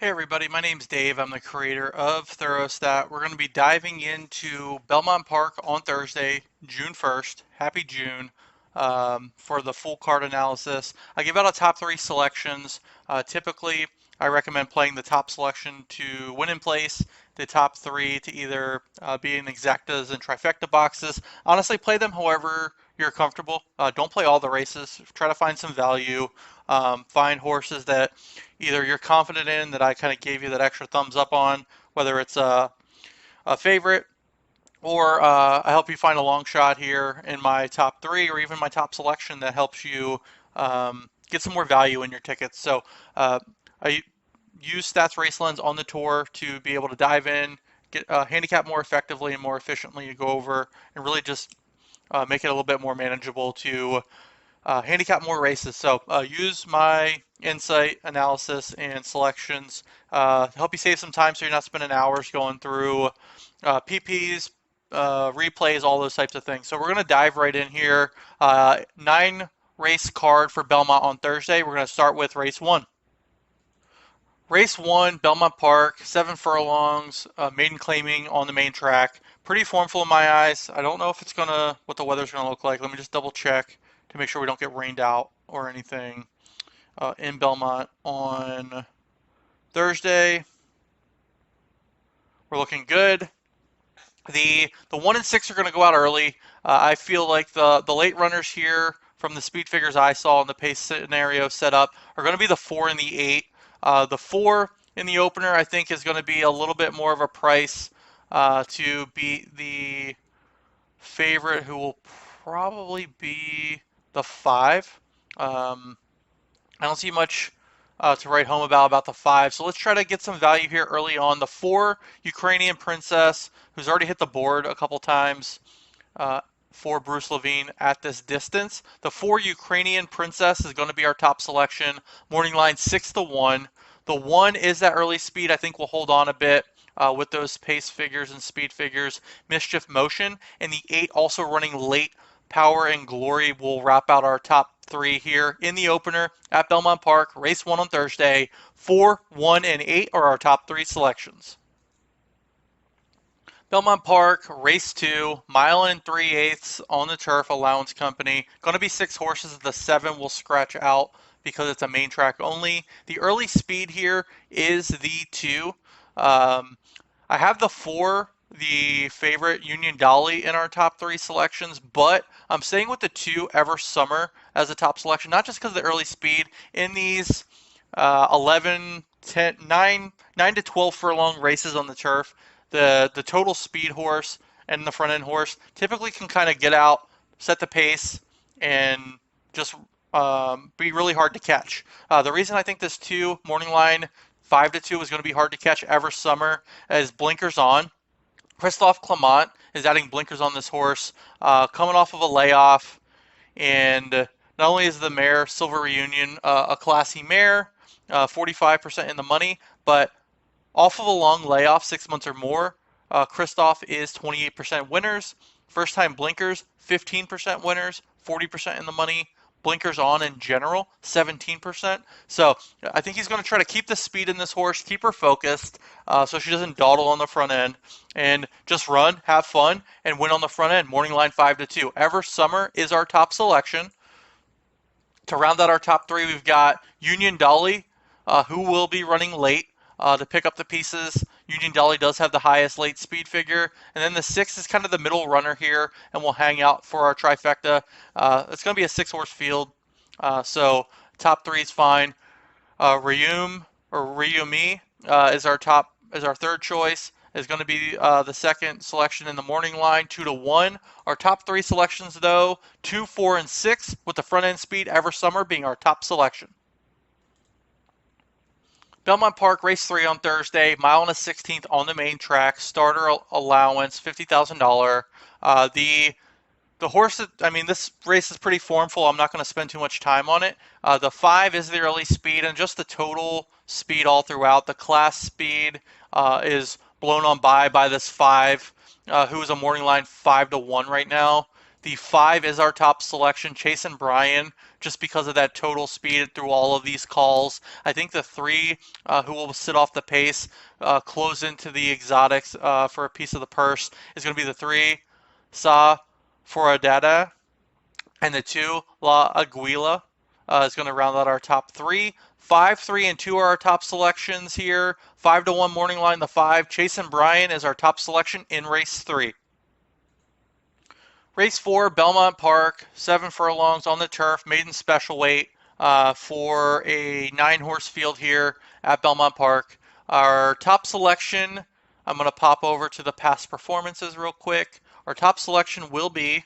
Hey everybody, my name's Dave. I'm the creator of ThoroughStat. We're going to be diving into Belmont Park on Thursday, June 1st. Happy June, for the full card analysis. I give out a top three selections. Typically, I recommend playing the top selection to win in place, the top three to either be in exactas and trifecta boxes. Honestly, play them however you're comfortable. Don't play all the races. Try to find some value. Find horses that either you're confident in that I kind of gave you that extra thumbs up on, whether it's a favorite or I help you find a long shot here in my top three or even my top selection that helps you get some more value in your tickets. So I use Stats Race Lens on the tour to be able to dive in, get handicap more effectively and more efficiently to go over and really just make it a little bit more manageable to handicap more races. So use my insight, analysis, and selections to help you save some time so you're not spending hours going through PPs, replays, all those types of things. So we're going to dive right in here. 9 race card for Belmont on Thursday. We're going to start with race 1. Race 1, Belmont Park, 7 furlongs, maiden claiming on the main track. Pretty formful in my eyes. I don't know if it's gonna what the weather's gonna look like. Let me just double check to make sure we don't get rained out or anything in Belmont on Thursday. We're looking good. The 1 and 6 are going to go out early. I feel like the late runners here from the speed figures I saw in the pace scenario set up are going to be the 4 and the 8. The 4 in the opener I think is going to be a little bit more of a price to beat the favorite, who will probably be the 5. I don't see much to write home about the 5. So let's try to get some value here early on. The 4, Ukrainian Princess, who's already hit the board a couple times for Bruce Levine at this distance. The 4, Ukrainian Princess, is going to be our top selection. Morning line 6-1. The 1 is that early speed. I think we'll hold on a bit with those pace figures and speed figures. Mischief Motion. And the 8 also running late. Power and Glory will wrap out our top 3 here in the opener at Belmont Park. Race 1 on Thursday. 4, 1, and 8 are our top 3 selections. Belmont Park, race 2, mile and 3/8 on the turf, allowance company. Going to be 6 horses. The 7 will scratch out because it's a main track only. The early speed here is the 2. I have the 4, the favorite Union Dolly, in our top 3 selections, but I'm staying with the 2, Ever Summer, as a top selection, not just because of the early speed. In these 11, 10, 9 to 12 furlong races on the turf, the total speed horse and the front end horse typically can kind of get out, set the pace, and just be really hard to catch. The reason I think this 2 morning line 5-2 is going to be hard to catch, Ever Summer, as blinkers on. Christophe Clement is adding blinkers on this horse, coming off of a layoff, and not only is the mare Silver Reunion a classy mare, 45% in the money, but off of a long layoff, 6 months or more, Christophe is 28% winners. First time blinkers, 15% winners, 40% in the money. Blinkers on in general, 17%. So I think he's going to try to keep the speed in this horse, keep her focused so she doesn't dawdle on the front end, and just run, have fun, and win on the front end. Morning line 5-2. Ever Summer is our top selection. To round out our top 3, we've got Union Dolly, who will be running late to pick up the pieces. Union Dolly does have the highest late speed figure. And then the 6 is kind of the middle runner here and will hang out for our trifecta. It's going to be a 6-horse field, so top 3 is fine. Ryumi is our third choice. Is going to be the second selection in the morning line, 2-1. Our top 3 selections, though, 2, 4, and 6, with the front end speed Ever Summer being our top selection. Belmont Park, race 3 on Thursday, mile and a 16th on the main track, starter allowance, $50,000. The horse, this race is pretty formful. I'm not going to spend too much time on it. The 5 is the early speed and just the total speed all throughout. The class speed is blown on by this 5, who is a morning line 5-1 right now. The 5 is our top selection, Chase and Bryan, just because of that total speed through all of these calls. I think the 3, who will sit off the pace, close into the exotics for a piece of the purse, is going to be the 3, Sa Foradada, and the 2, La Aguila, is going to round out our top 3. 5, 3, and 2 are our top selections here. 5-1 morning line, the 5. Chase and Bryan is our top selection in race 3. Race 4, Belmont Park, 7 furlongs on the turf, maiden special weight for a 9-horse field here at Belmont Park. Our top selection, I'm going to pop over to the past performances real quick. Our top selection will be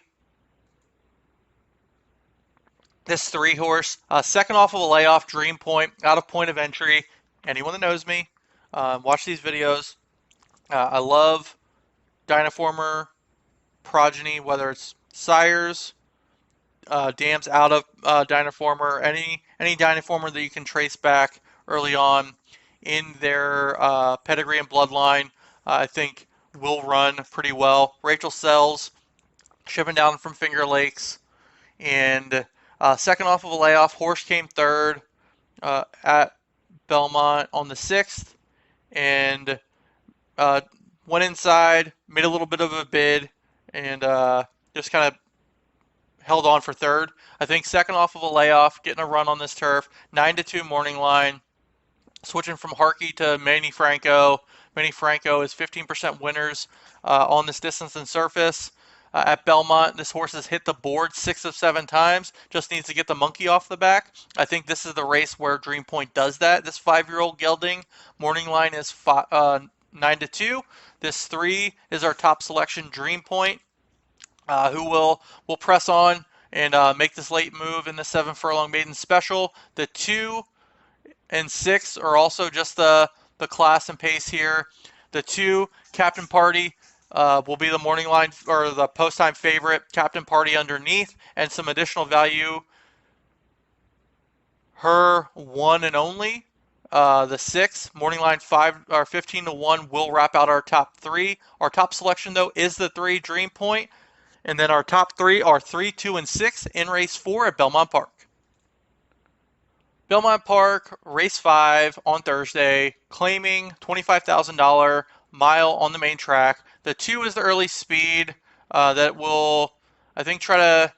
this 3-horse, second off of a layoff, Dream Point, out of point of entry. Anyone that knows me, watch these videos. I love Dynaformer progeny, whether it's sires, dams out of Dynaformer, any Dynaformer that you can trace back early on in their pedigree and bloodline, I think will run pretty well. Rachel Sells, shipping down from Finger Lakes, and second off of a layoff, horse came third at Belmont on the 6th, and went inside, made a little bit of a bid, and just kind of held on for third. I think second off of a layoff, getting a run on this turf, 9-2 morning line. Switching from Harkey to Manny Franco. Manny Franco is 15% winners on this distance and surface. At Belmont, this horse has hit the board 6 of 7 times. Just needs to get the monkey off the back. I think this is the race where Dream Point does that. This 5-year-old gelding morning line is 9-2. This 3 is our top selection, Dream Point, who will press on and make this late move in the 7 furlong maiden special. The 2 and 6 are also just the class and pace here. The 2, Captain Party, will be the morning line or the post time favorite. Captain Party underneath, and some additional value. Her 1 and only. The 6, morning line 5 or 15-1 will wrap out our top 3. Our top selection though is the 3, Dream Point, and then our top 3 are 3, 2, and 6 in race 4 at Belmont Park. Belmont Park, race 5 on Thursday, claiming $25,000 mile on the main track. The 2 is the early speed that will, I think, try to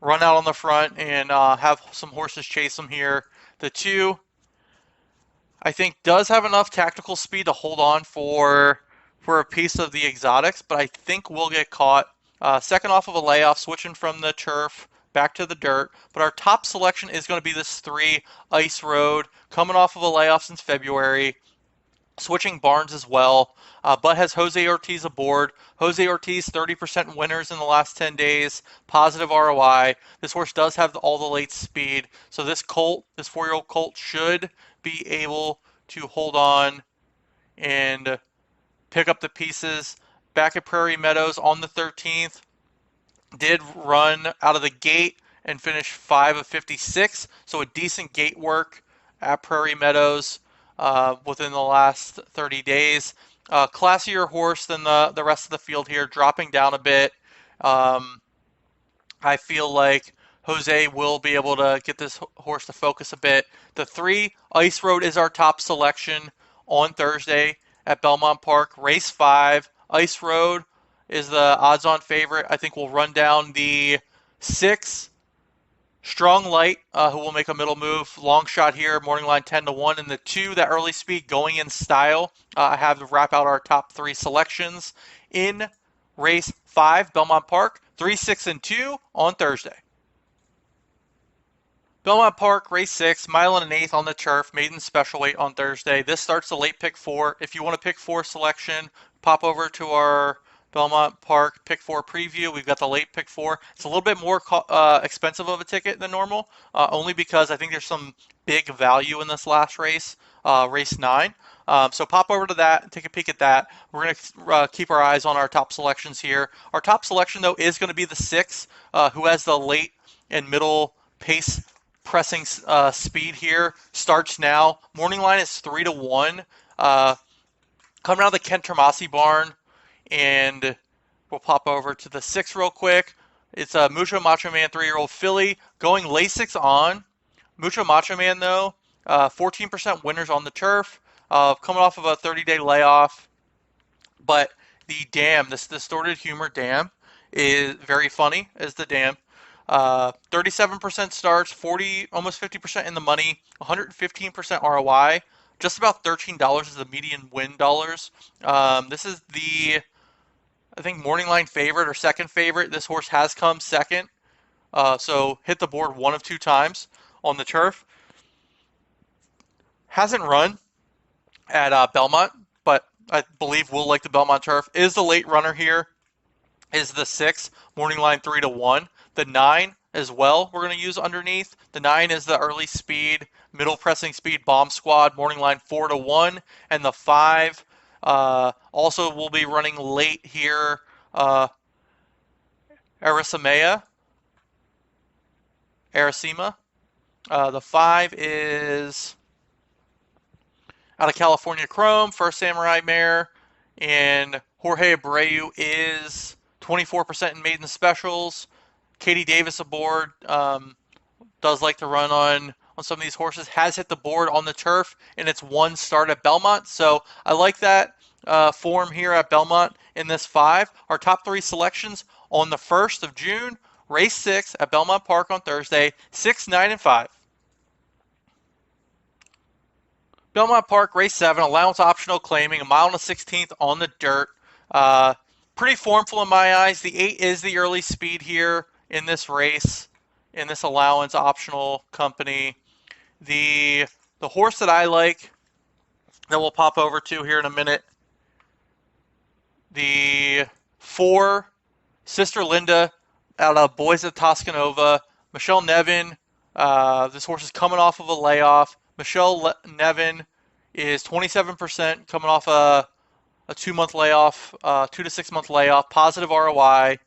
run out on the front and have some horses chase them here. The 2, I think, does have enough tactical speed to hold on for a piece of the exotics, but I think we'll get caught. Second off of a layoff, switching from the turf back to the dirt, but our top selection is going to be this 3, Ice Road, coming off of a layoff since February, switching barns as well, but has Jose Ortiz aboard. Jose Ortiz, 30% winners in the last 10 days, positive ROI. This horse does have all the late speed, so this 4-year-old colt should be able to hold on and pick up the pieces. Back at Prairie Meadows on the 13th, did run out of the gate and finish 5 of 56, so a decent gate work at Prairie Meadows within the last 30 days. Classier horse than the rest of the field here, dropping down a bit. I feel like Jose will be able to get this horse to focus a bit. The 3, Ice Road, is our top selection on Thursday at Belmont Park. Race 5, Ice Road is the odds-on favorite. I think we'll run down the 6, Strong Light, who will make a middle move. Long shot here, morning line 10-1. And the 2, that early speed, Going in Style. I have to wrap out our top 3 selections in race 5, Belmont Park, 3, 6, and 2 on Thursday. Belmont Park, race 6, mile and an eighth on the turf, maiden special weight on Thursday. This starts the late pick 4. If you want to pick 4 selection, pop over to our Belmont Park pick 4 preview. We've got the late pick 4. It's a little bit more expensive of a ticket than normal, only because I think there's some big value in this last race, race 9. So pop over to that and take a peek at that. We're going to keep our eyes on our top selections here. Our top selection, though, is going to be the 6, who has the late and middle pace pressing speed here. Starts now. Morning line is 3-1. Coming out of the Kent Tomasi barn. And we'll pop over to the 6 real quick. It's a Mucho Macho Man 3-year-old filly going Lasix on. Mucho Macho Man, though, 14% winners on the turf, coming off of a 30-day layoff. But the dam, this distorted humor dam, is very funny as the dam. 37% starts, 40, almost 50% in the money, 115% ROI. Just about $13 is the median win dollars. This is the, I think, morning line favorite or second favorite. This horse has come second. So hit the board one of two times on the turf. Hasn't run at Belmont, but I believe will like the Belmont turf. Is the late runner here. Is the 6, morning line 3-1. The 9 as well we're going to use underneath. The 9 is the early speed, middle pressing speed bomb squad, morning line 4-1. And the 5 also will be running late here. Arisimea. Arisima. The 5 is out of California Chrome, First Samurai Mare, and Jorge Abreu is 24% in maiden specials. Katie Davis aboard, does like to run on some of these horses, has hit the board on the turf in its one start at Belmont. So I like that form here at Belmont in this 5. Our top 3 selections on the 1st of June, race 6 at Belmont Park on Thursday, 6, 9, and 5. Belmont Park, race 7, allowance optional claiming, a mile and a 16th on the dirt. Pretty formful in my eyes. The 8 is the early speed here in this race, in this allowance optional company. The horse that I like, that we'll pop over to here in a minute, the 4, Sister Linda, out of Boys of Toscanova. Michelle Nevin, this horse is coming off of a layoff. Michelle Nevin is 27% coming off a 2-month layoff, 2 to 6 month layoff, positive ROI.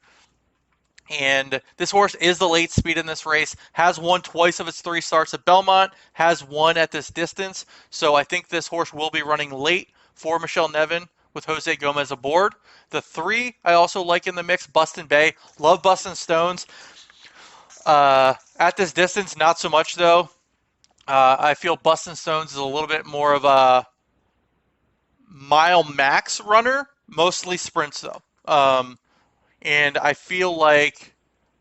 And this horse is the late speed in this race, has won twice of its 3 starts at Belmont, has won at this distance. So I think this horse will be running late for Michelle Nevin with Jose Gomez aboard. The 3 I also like in the mix, Bustin Bay. Love Bustin Stones. At this distance, not so much though. I feel Bustin Stones is a little bit more of a mile max runner, mostly sprints though. And I feel like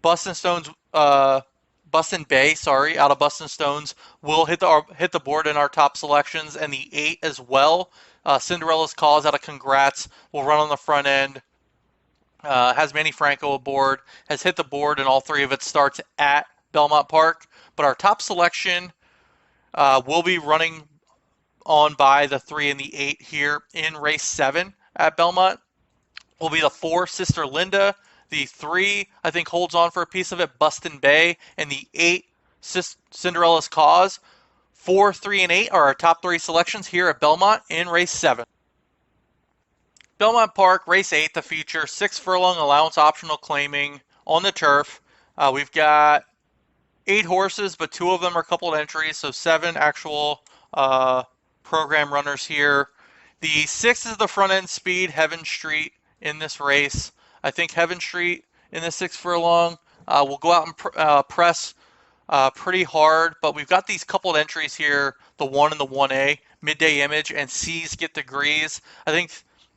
Bustin Stones, Bustin Bay, sorry, out of Bustin Stones will hit the board in our top selections, and the 8 as well. Cinderella's Cause out of Congrats will run on the front end. Has Manny Franco aboard, has hit the board in all 3 of its starts at Belmont Park. But our top selection will be running on by the 3 and the 8 here in race 7 at Belmont. Will be the 4, Sister Linda. The 3, I think, holds on for a piece of it, Bustin Bay. And the 8, Cinderella's Cause. 4, 3, and 8 are our top 3 selections here at Belmont in race 7. Belmont Park, race 8, the feature, 6 furlong allowance optional claiming on the turf. We've got 8 horses, but 2 of them are coupled entries, so 7 actual program runners here. The 6 is the front end speed, Heaven Street, in this race. I think Heaven Street in the 6 furlong will go out and press pretty hard, but we've got these coupled entries here, the 1 and the 1A, Midday Image and C's Get Degrees. I think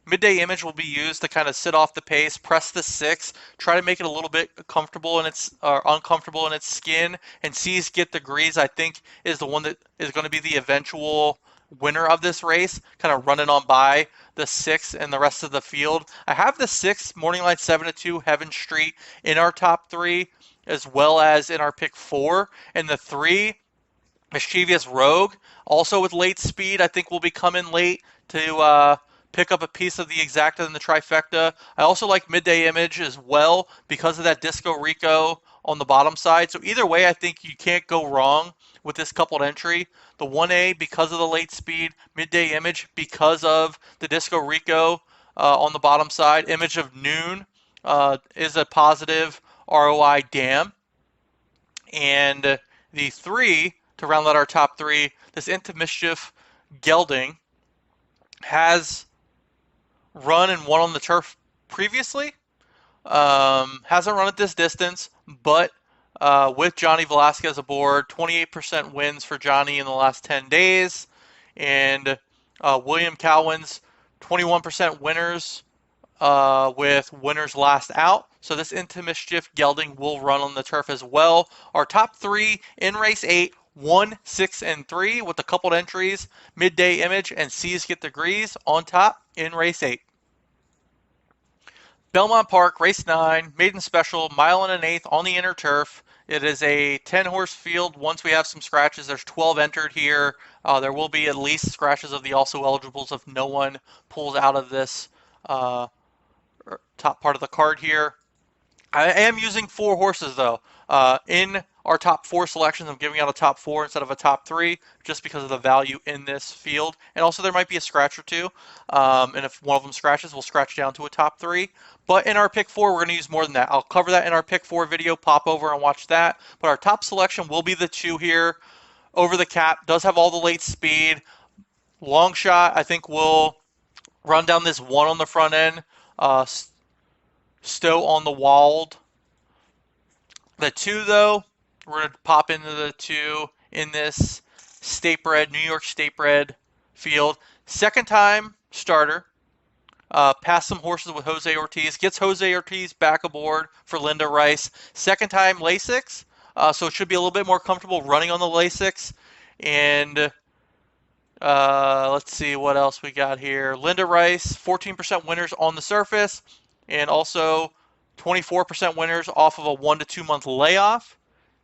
Midday Image will be used to kind of sit off the pace, press the 6, try to make it a little bit comfortable in its uncomfortable in its skin, and C's Get Degrees I think is the one that is going to be the eventual winner of this race, kind of running on by the 6 and the rest of the field. I have the 6, morning line 7-2, Heaven Street, in our top 3, as well as in our pick 4, and the 3, Mischievous Rogue, also with late speed, I think will be coming late to pick up a piece of the exacta and the trifecta. I also like Midday Image as well because of that Disco Rico on the bottom side. So either way, I think you can't go wrong with this coupled entry. The 1A because of the late speed, Midday Image because of the Disco Rico on the bottom side. Image of Noon is a positive ROI dam. And the 3, to round out our top 3, this Into Mischief Gelding has run and won on the turf previously. Hasn't run at this distance, but with Johnny Velasquez aboard, 28% wins for Johnny in the last 10 days. And William Cowan's 21% winners with winners last out. So this Into Mischief gelding will run on the turf as well. Our top three in race 8, 1, 6, and 3 with a coupled entries, Midday Image and Seas Get Degrees on top in race 8. Belmont Park, race 9, maiden special, mile and an eighth on the inner turf. It is a 10-horse field. Once we have some scratches, there's 12 entered here. There will be at least scratches of the also eligibles if no one pulls out of this top part of the card here. I am using 4 horses though. In our top 4 selections, I'm giving out a top 4 instead of a top 3 just because of the value in this field. And also there might be a scratch or two. And if one of them scratches, we'll scratch down to a top 3. But in our pick 4, we're going to use more than that. I'll cover that in our pick 4 video. Pop over and watch that. But our top selection will be the 2 here. Over the Cap. Does have all the late speed. Long shot, I think we'll run down this 1 on the front end. Stowe on the Wald. The 2, though, we're going to pop into the 2 in this State Bred, New York State Bred field. Second time starter. Passed some horses with Jose Ortiz. Gets Jose Ortiz back aboard for Linda Rice. Second time Lasix. So it should be a little bit more comfortable running on the Lasix. And let's see what else we got here. Linda Rice, 14% winners on the surface. And also 24% winners off of a 1 to 2 month layoff.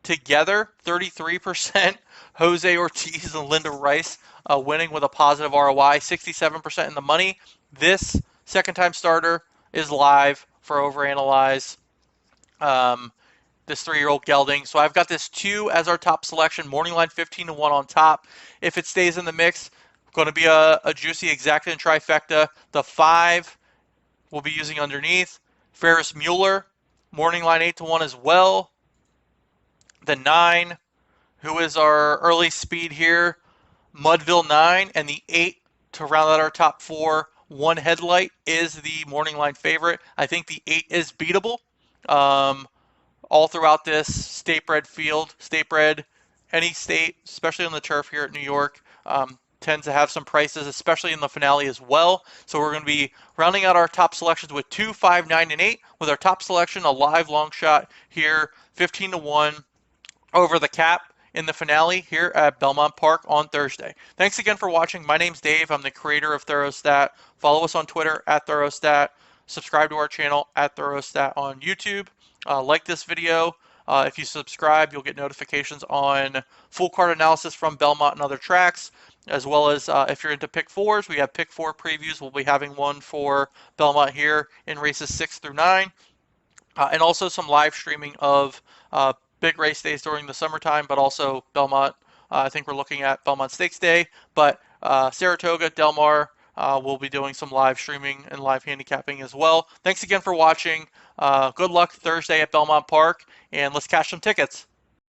Together, 33% Jose Ortiz and Linda Rice winning with a positive ROI, 67% in the money. This second time starter is live for Overanalyze. This 3-year-old gelding. So I've got this 2 as our top selection. Morning line 15 to 1 on top. If it stays in the mix, going to be a juicy exacta trifecta. The 5 we'll be using underneath. Ferris Mueller, morning line 8 to 1 as well. The 9, who is our early speed here, Mudville 9, and the 8 to round out our top 4. 1 Headlight is the morning line favorite. I think the 8 is beatable. All throughout this state bred field, state bred, any state, especially on the turf here at New York, tends to have some prices, especially in the finale as well. So we're going to be rounding out our top selections with 2, 5, 9, and 8. With our top selection, a live long shot here, 15 to 1 over the Cap in the finale here at Belmont Park on Thursday. Thanks again for watching. My name's Dave. I'm the creator of ThoroughStat. Follow us on Twitter at ThoroughStat. Subscribe to our channel at ThoroughStat on YouTube. Like this video. If you subscribe, you'll get notifications on full card analysis from Belmont and other tracks, as well as if you're into pick 4s, we have pick 4 previews. We'll be having one for Belmont here in races 6 through 9, and also some live streaming of big race days during the summertime, but also Belmont. I think we're looking at Belmont Stakes Day, but Saratoga, Del Mar, we'll be doing some live streaming and live handicapping as well. Thanks again for watching. Good luck Thursday at Belmont Park, and let's cash some tickets.